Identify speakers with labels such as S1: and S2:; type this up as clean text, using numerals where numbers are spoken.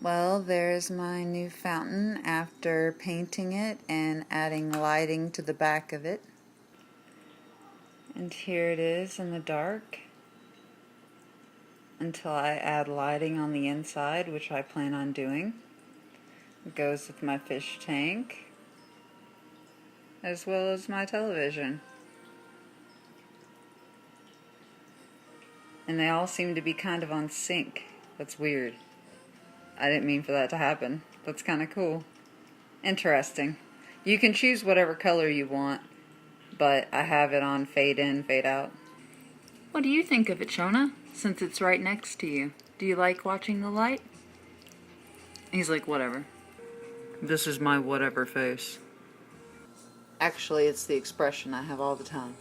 S1: Well, there's my new fountain after painting it and adding lighting to the back of it. And here it is in the dark until I add lighting on the inside, which I plan on doing. It goes with my fish tank as well as my television. And they all seem to be kind of on sync. That's weird. I didn't mean for that to happen. That's kind of cool. Interesting. You can choose whatever color you want, but I have it on fade in, fade out. What do you think of it, Shona? Since it's right next to you. Do you like watching the light? He's like, whatever. This is my whatever face. Actually, it's the expression I have all the time.